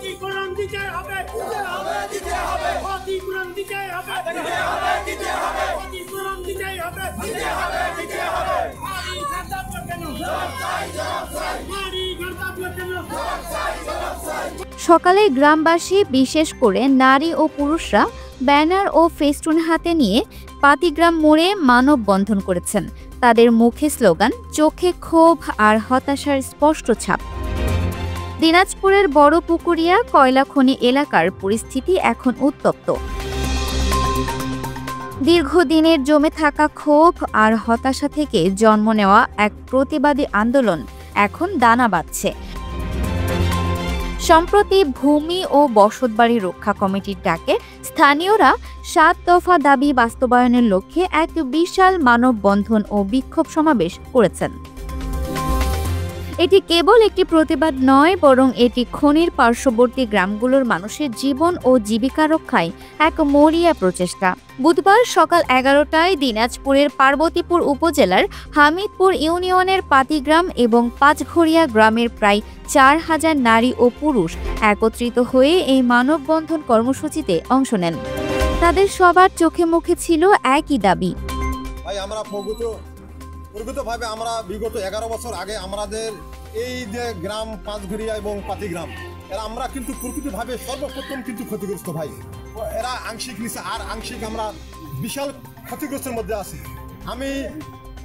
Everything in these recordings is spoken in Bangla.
ক্ষতিপূরণ দিতে হবে, ক্ষতিপূরণ দিতে হবে, ক্ষতিপূরণ দিতে হবে। মারি গন্তব্য কেন? মারি গন্তব্য কেন? সকালে গ্রামবাসী বিশেষ করে নারী ও পুরুষরা ব্যানার ও ফেস্টুন হাতে নিয়ে পাতিগ্রাম মোড়ে মানববন্ধন করেছেন। তাদের মুখে স্লোগান, চোখে ক্ষোভ আর হতাশার স্পষ্ট ছাপ। দিনাজপুরের বড় পুকুরিয়া কয়লা খনি এলাকার পরিস্থিতি এখন উত্তপ্ত। দীর্ঘদিনের জমে থাকা ক্ষোভ আর হতাশা থেকে জন্ম নেওয়া এক প্রতিবাদী আন্দোলন এখন দানা বাঁধছে। সম্প্রতি ভূমি ও বসতবাড়ি রক্ষা কমিটির ডাকে স্থানীয়রা ৭ দফা দাবি বাস্তবায়নের লক্ষ্যে এক বিশাল মানববন্ধন ও বিক্ষোভ সমাবেশ করেছেন। এটি কেবল একটি প্রতিবাদ নয়, বরং এটি খনির পার্শ্ববর্তী গ্রামগুলোর মানুষের জীবন ও জীবিকা রক্ষায় এক মরিয়া প্রচেষ্টা। বুধবার সকাল ১১টায় দিনাজপুরের পার্বতীপুর উপজেলার হামিদপুর ইউনিয়নের পাতিগ্রাম এবং পাঁচঘরিয়া গ্রামের প্রায় ৪,০০০ নারী ও পুরুষ একত্রিত হয়ে এই মানববন্ধন কর্মসূচিতে অংশ নেন। তাদের সবার চোখে মুখে ছিল একই দাবি। প্রকৃতভাবে আমরা বিগত ১১ বছর আগে আমাদের এই যে গ্রাম পাঁচঘরিয়া এবং পাতিগ্রাম, এরা আমরা কিন্তু প্রকৃতভাবে সর্বপ্রথম কিন্তু ক্ষতিগ্রস্ত ভাই। এরা আংশিক নিচে আর আংশিক আমরা বিশাল ক্ষতিগ্রস্তের মধ্যে আছি। আমি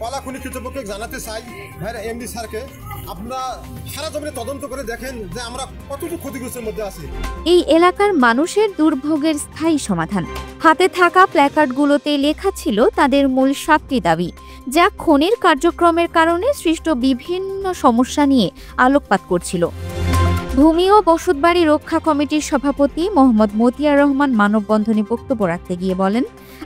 কয়লা খনি কর্তৃপক্ষকে জানাতে চাই, ভাইরা এমডি স্যারকে, আপনারা সারা জমিনে তদন্ত করে দেখেন যে আমরা কতটুকু ক্ষতিগ্রস্তের মধ্যে আছি। এই এলাকার মানুষের দুর্ভোগের স্থায়ী সমাধান। হাতে থাকা প্ল্যাকার্ডগুলোতে লেখা ছিল তাদের মূল ৭টি দাবি, যা খনির কার্যক্রমের কারণে সৃষ্ট বিভিন্ন সমস্যা নিয়ে আলোকপাত করছিল। ভূমি ও বসতবাড়ি রক্ষা কমিটির সভাপতি মোহাম্মদ মতিয়ার রহমান মানববন্ধনে বক্তব্য রাখতে গিয়ে বলেন,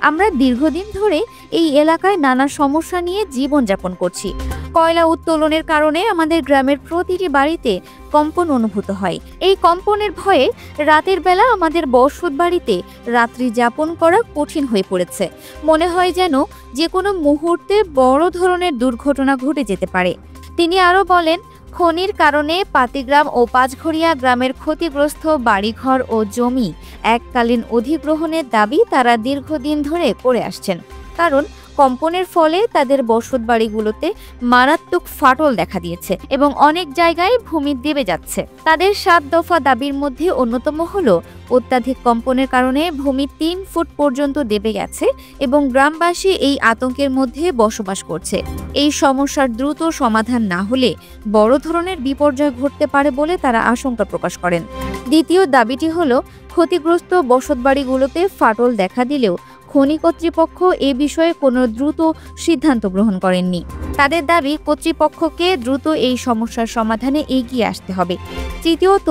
আমরা দীর্ঘদিন ধরে এই এলাকায় নানা সমস্যা নিয়ে জীবনযাপন করছি। কয়লা উত্তোলনের কারণে আমাদের গ্রামের প্রতিটি বাড়িতে কম্পন অনুভূত হয়। এই কম্পনের ভয়ে রাতের বেলা আমাদের বসতবাড়িতে রাত্রি যাপন করা কঠিন হয়ে পড়েছে। মনে হয় যেন যে কোনো মুহূর্তে বড় ধরনের দুর্ঘটনা ঘটে যেতে পারে। তিনি আরও বলেন, খনির কারণে পাতিগ্রাম ও পাঁচঘরিয়া গ্রামের ক্ষতিগ্রস্ত বাড়িঘর ও জমি এককালীন অধিগ্রহণের দাবি তারা দীর্ঘদিন ধরে করে আসছেন, কারণ কম্পনের ফলে তাদের বসতবাড়িগুলোতে মারাত্মক ফাটল দেখা দিয়েছে এবং অনেক জায়গায় ভূমি দেবে যাচ্ছে। তাদের ৭ দফা দাবির মধ্যে অন্যতম হলো অত্যাধিক কম্পনের কারণে ভূমি ৩ ফুট পর্যন্ত দেবে গেছে এবং গ্রামবাসী এই আতঙ্কের মধ্যে বসবাস করছে। এই সমস্যার দ্রুত সমাধান না হলে বড় ধরনের বিপর্যয় ঘটতে পারে বলে তারা আশঙ্কা প্রকাশ করেন। দ্বিতীয় দাবিটি হলো, ক্ষতিগ্রস্ত বসতবাড়িগুলোতে ফাটল দেখা দিলেও খনি কর্তৃপক্ষ এ বিষয়ে কোনো দ্রুত সিদ্ধান্ত গ্রহণ করেননি। তাদের দাবি, কর্তৃপক্ষকে দ্রুত এই সমস্যার সমাধানে এগিয়ে আসতে হবে। তৃতীয়ত,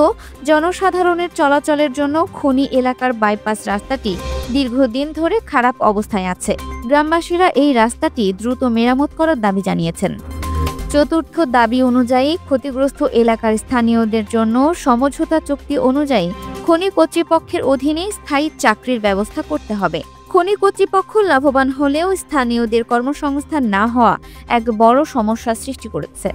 জনসাধারণের চলাচলের জন্য খনি এলাকার বাইপাস রাস্তাটি দীর্ঘদিন ধরে খারাপ অবস্থায় আছে। গ্রামবাসীরা এই রাস্তাটি দ্রুত মেরামত করার দাবি জানিয়েছেন। চতুর্থ দাবি অনুযায়ী, ক্ষতিগ্রস্ত এলাকার স্থানীয়দের জন্য সমঝোতা চুক্তি অনুযায়ী খনি কর্তৃপক্ষের অধীনে স্থায়ী চাকরির ব্যবস্থা করতে হবে। খনি কর্তৃপক্ষ লাভবান হলেও স্থানীয়দের কর্মসংস্থান না হওয়া এক বড় সমস্যার সৃষ্টি করেছে।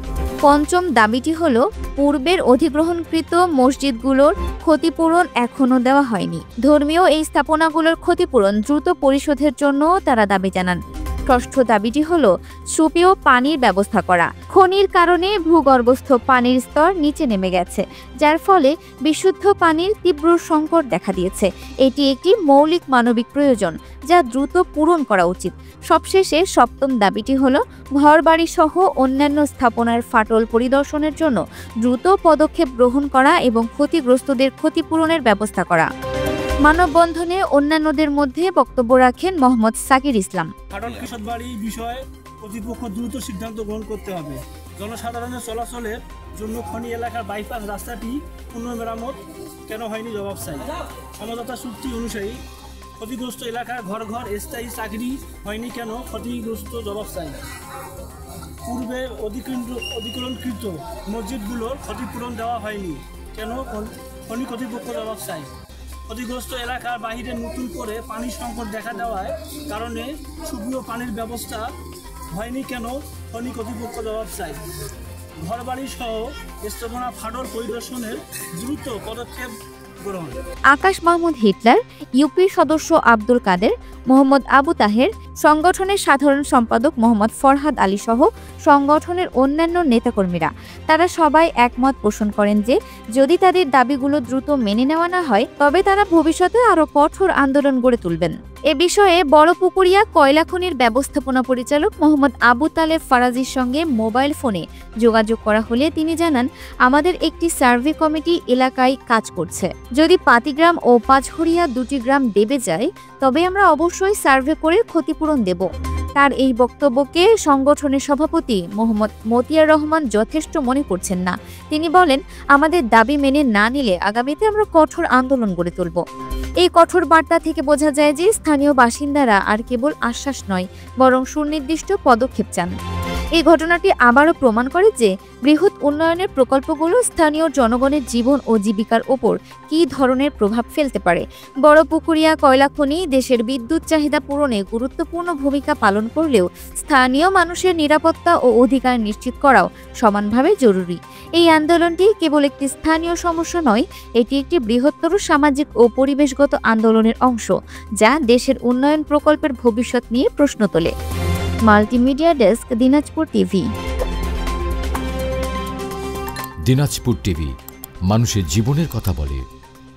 পঞ্চম দাবিটি হলো, পূর্বের অধিগ্রহণকৃত মসজিদগুলোর ক্ষতিপূরণ এখনো দেওয়া হয়নি। ধর্মীয় এই স্থাপনাগুলোর ক্ষতিপূরণ দ্রুত পরিশোধের জন্য তারা দাবি জানান। ষষ্ঠ দাবিটি হলো, সুপেয় পানির ব্যবস্থা করা। খনির কারণে ভূগর্ভস্থ পানির স্তর নিচে নেমে গেছে, যার ফলে বিশুদ্ধ পানির তীব্র সংকট দেখা দিয়েছে। এটি একটি মৌলিক মানবিক প্রয়োজন, যা দ্রুত পূরণ করা উচিত। সবশেষে সপ্তম দাবিটি হলো, ঘরবাড়ি সহ অন্যান্য স্থাপনার ফাটল পরিদর্শনের জন্য দ্রুত পদক্ষেপ গ্রহণ করা এবং ক্ষতিগ্রস্তদের ক্ষতিপূরণের ব্যবস্থা করা। মানববন্ধনে অন্যান্যদের মধ্যে বক্তব্য রাখেন মোহাম্মদ সাকির ইসলাম। ফাটল বসতবাড়ি বিষয়ে কর্তৃপক্ষ দ্রুত সিদ্ধান্ত গ্রহণ করতে হবে। জনসাধারণের চলাচলের জন্য খনি এলাকার বাইপাস রাস্তাটি পুনর্মেরামত কেন হয়নি জবাব চাই। সমঝোতা চুক্তি অনুযায়ী ক্ষতিগ্রস্ত এলাকার ঘর ঘর স্থায়ী চাকরি হয়নি কেন, ক্ষতিগ্রস্ত জবাব চাই। পূর্বে অধিগ্রহণকৃত মসজিদগুলোর ক্ষতিপূরণ দেওয়া হয়নি কেন, খনি কর্তৃপক্ষ জবাব চাই। ক্ষতিগ্রস্ত এলাকার বাহিরে নতুন করে পানি সংকট দেখা দেওয়ার কারণে সুপেয় পানির ব্যবস্থা হয়নি কেন, খনি কর্তৃপক্ষ জবাব চাই। ঘরবাড়ি সহ স্থাপনা ফাটল পরিদর্শনের দ্রুত পদক্ষেপ গ্রহণ। আকাশ মাহমুদ হিটলার, ইউপি সদস্য আব্দুল কাদের, মোহাম্মদ আবু তাহের, সংগঠনের সাধারণ সম্পাদক মোহাম্মদ ফরহাদ আলী সহ সংগঠনের অন্যান্য নেতাকর্মীরা তারা সবাই একমত পোষণ করেন যে যদি তাদের দাবিগুলো দ্রুত মেনে নেওয়া না হয় তবে তারা ভবিষ্যতে আরও কঠোর আন্দোলন গড়ে তুলবেন। এ বিষয়ে বড়পুকুরিয়া কয়লা খনির ব্যবস্থাপনা পরিচালক মোহাম্মদ আবু তালেব ফারাজির সঙ্গে মোবাইল ফোনে যোগাযোগ করা হলে তিনি জানান, আমাদের একটি সার্ভে কমিটি এলাকায় কাজ করছে। যদি পাতিগ্রাম ও পাঁচঘরিয়া দুটি গ্রাম ডেবে যায় তবে আমরা অবশ্যই সার্ভে করে ক্ষতিপূরণ দেব। তার এই বক্তব্যকে সংগঠনের সভাপতি মোহাম্মদ মতিয়ার রহমান যথেষ্ট মনে করছেন না। তিনি বলেন, আমাদের দাবি মেনে না নিলে আগামীতে আমরা কঠোর আন্দোলন গড়ে তুলব। এই কঠোর বার্তা থেকে বোঝা যায় যে স্থানীয় বাসিন্দারা আর কেবল আশ্বাস নয় বরং সুনির্দিষ্ট পদক্ষেপ চান। এই ঘটনাটি আবারও প্রমাণ করে যে বৃহৎ উন্নয়নের প্রকল্পগুলো স্থানীয় জনগণের জীবন ও জীবিকার ওপর কী ধরনের প্রভাব ফেলতে পারে। বড়পুকুরিয়া কয়লা খনি দেশের বিদ্যুৎ চাহিদা পূরণে গুরুত্বপূর্ণ ভূমিকা পালন করলেও স্থানীয় মানুষের নিরাপত্তা ও অধিকার নিশ্চিত করাও সমানভাবে জরুরি। এই আন্দোলনটি কেবল একটি স্থানীয় সমস্যা নয়, এটি একটি বৃহত্তর সামাজিক ও পরিবেশগত আন্দোলনের অংশ যা দেশের উন্নয়ন প্রকল্পের ভবিষ্যৎ নিয়ে প্রশ্ন তোলে। Multimedia desk, Dinajpur TV. Dinajpur TV মানুষের জীবনের কথা বলে।